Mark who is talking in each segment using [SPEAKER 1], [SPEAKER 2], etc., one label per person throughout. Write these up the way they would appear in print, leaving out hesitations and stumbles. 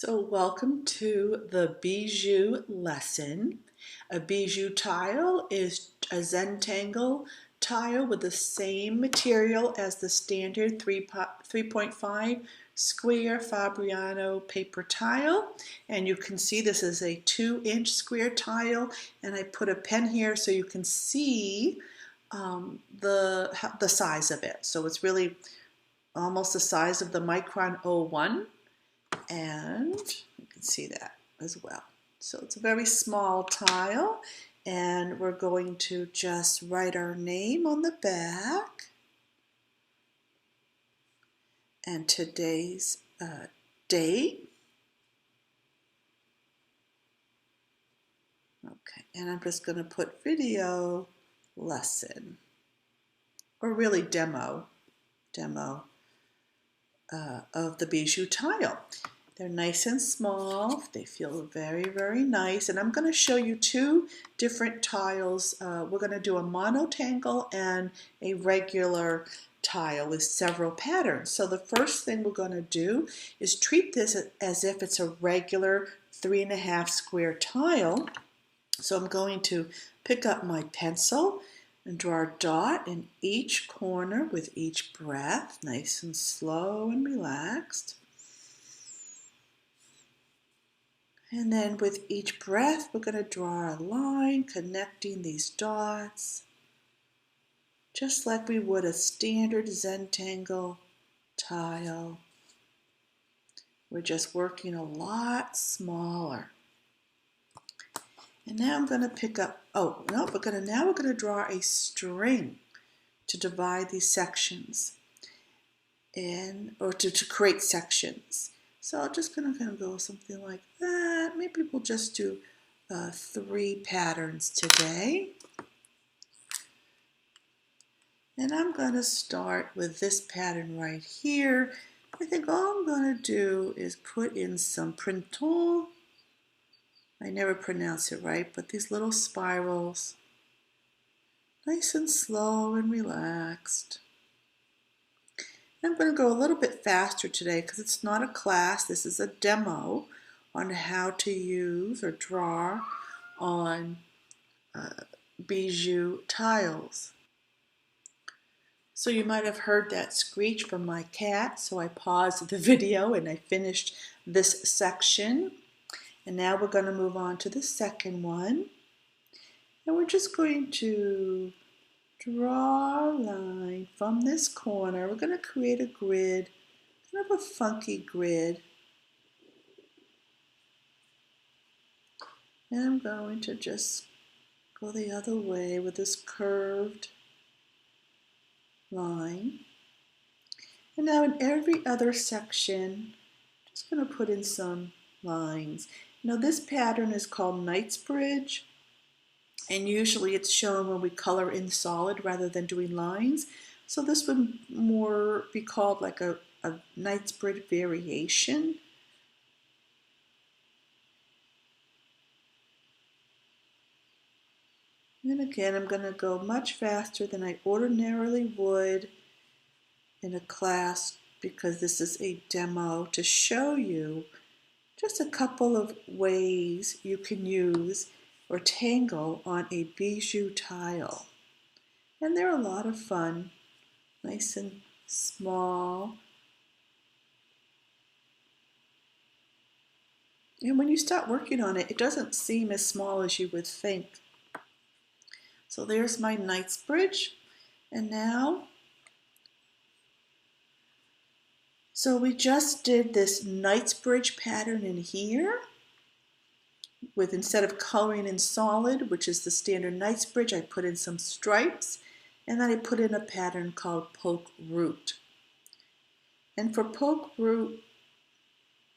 [SPEAKER 1] So welcome to the Bijou lesson. A Bijou tile is a Zentangle tile with the same material as the standard 3.5 square Fabriano paper tile. And you can see this is a 2-inch square tile, and I put a pen here so you can see the size of it. So it's really almost the size of the Micron 01. And you can see that as well. So it's a very small tile, and we're going to just write our name on the back and today's date. Okay, and I'm just going to put video lesson, or really demo of the Bijou tile. They're nice and small. They feel very, very nice. And I'm going to show you two different tiles. We're going to do a monotangle and a regular tile with several patterns. So the first thing we're going to do is treat this as if it's a regular 3.5 square tile. So I'm going to pick up my pencil and draw a dot in each corner with each breath, nice and slow and relaxed. And then with each breath, we're going to draw a line connecting these dots, just like we would a standard Zentangle tile. We're just working a lot smaller. And now I'm going to pick up, now we're going to draw a string to divide these sections or to create sections. So I'm just going to kind of go something like that. Maybe we'll just do 3 patterns today. And I'm going to start with this pattern right here. I think all I'm going to do is put in some printemps. I never pronounce it right, but these little spirals, nice and slow and relaxed. I'm going to go a little bit faster today because it's not a class. This is a demo on how to use or draw on Bijou tiles. So you might have heard that screech from my cat, so I paused the video and I finished this section. And now we're going to move on to the second one. And we're just going to draw a line from this corner. We're going to create a grid, kind of a funky grid. And I'm going to just go the other way with this curved line. And now in every other section, just going to put in some lines. Now this pattern is called Knightsbridge, and usually it's shown when we color in solid rather than doing lines. So this would more be called like a Knightsbridge variation. And again, I'm going to go much faster than I ordinarily would in a class because this is a demo to show you just a couple of ways you can use or tangle on a Bijou tile. And they're a lot of fun, nice and small. And when you start working on it, it doesn't seem as small as you would think. So there's my Knightsbridge. And now, so we just did this Knightsbridge pattern in here with, instead of coloring in solid, which is the standard Knightsbridge, I put in some stripes, and then I put in a pattern called Poke Root. And for Poke Root,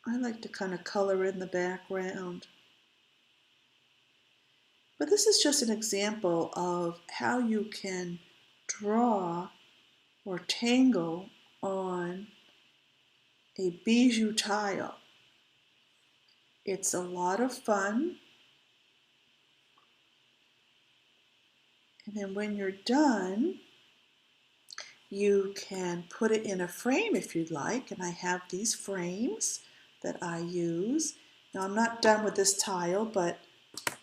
[SPEAKER 1] I like to kind of color in the background. But this is just an example of how you can draw or tangle on a Bijou tile. It's a lot of fun. And then when you're done, you can put it in a frame if you'd like. And I have these frames that I use. Now I'm not done with this tile, but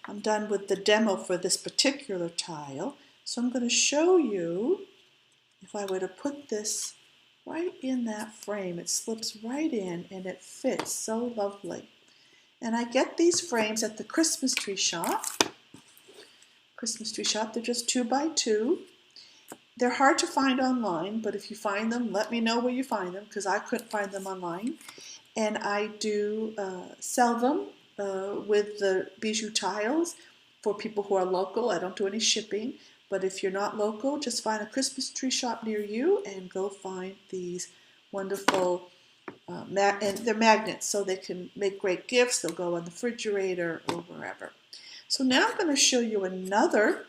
[SPEAKER 1] I'm done with the demo for this particular tile. So I'm going to show you, if I were to put this right in that frame, it slips right in and it fits so lovely. And I get these frames at the Christmas tree shop. They're just 2 by 2. They're hard to find online, but if you find them, let me know where you find them, because I couldn't find them online. And I do sell them with the Bijou Tiles for people who are local. I don't do any shipping, but if you're not local, just find a Christmas tree shop near you and go find these wonderful, and they're magnets, so they can make great gifts. They'll go on the refrigerator or wherever. So now I'm going to show you another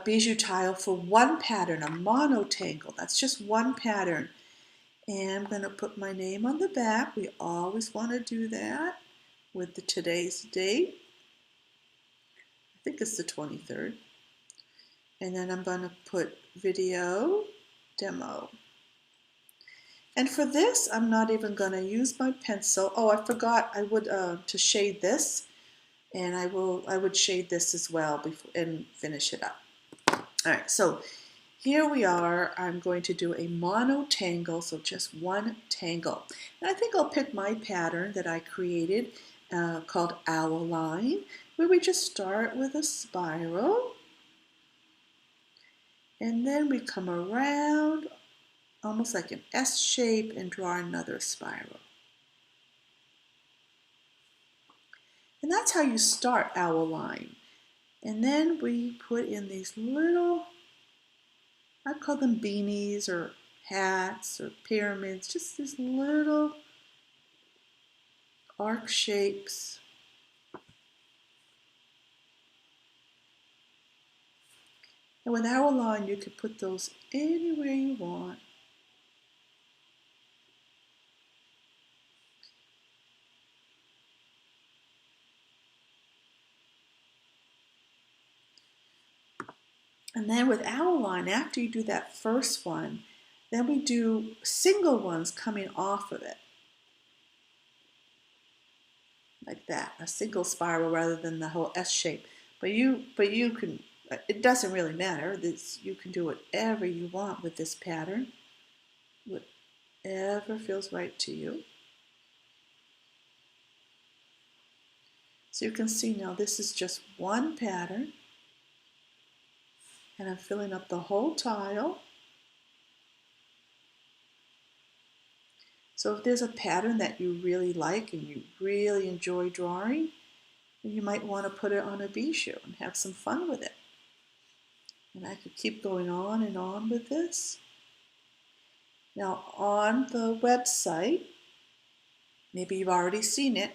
[SPEAKER 1] Bijou Tile for one pattern, a Monotangle. That's just one pattern. And I'm going to put my name on the back. We always want to do that with today's date. I think it's the 23rd. And then I'm going to put video demo. And for this, I'm not even going to use my pencil. Oh, I forgot I would to shade this, and I would shade this as well before and finish it up. All right, so here we are. I'm going to do a Monotangle, so just one tangle. And I think I'll pick my pattern that I created called Owl Line, where we just start with a spiral, and then we come around almost like an S shape and draw another spiral. And that's how you start Owl Line. And then we put in these little, I call them beanies or hats or pyramids, just these little arc shapes. And with Owl Line, you can put those anywhere you want. And then with Owl Line, after you do that first one, then we do single ones coming off of it. Like that, a single spiral rather than the whole S shape. But you can, it doesn't really matter. You can do whatever you want with this pattern, whatever feels right to you. So you can see now this is just one pattern, and I'm filling up the whole tile. So if there's a pattern that you really like and you really enjoy drawing, you might want to put it on a bijou and have some fun with it. And I could keep going on and on with this. Now on the website, maybe you've already seen it,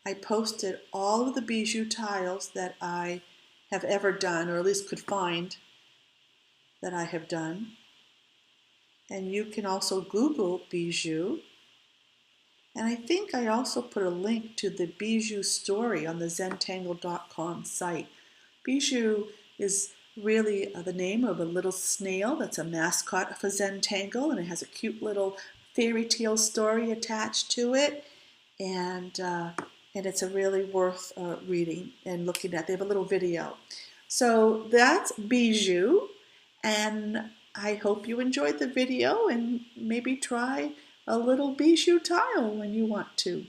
[SPEAKER 1] I posted all of the bijou tiles that I have ever done, or at least could find that I have done. And you can also Google bijou. And I think I also put a link to the Bijou story on the Zentangle.com site. Bijou is really the name of a little snail that's a mascot for Zentangle, and it has a cute little fairy tale story attached to it. And it's a really worth reading and looking at. They have a little video. So that's Bijou, and I hope you enjoyed the video and maybe try a little Bijou tile when you want to.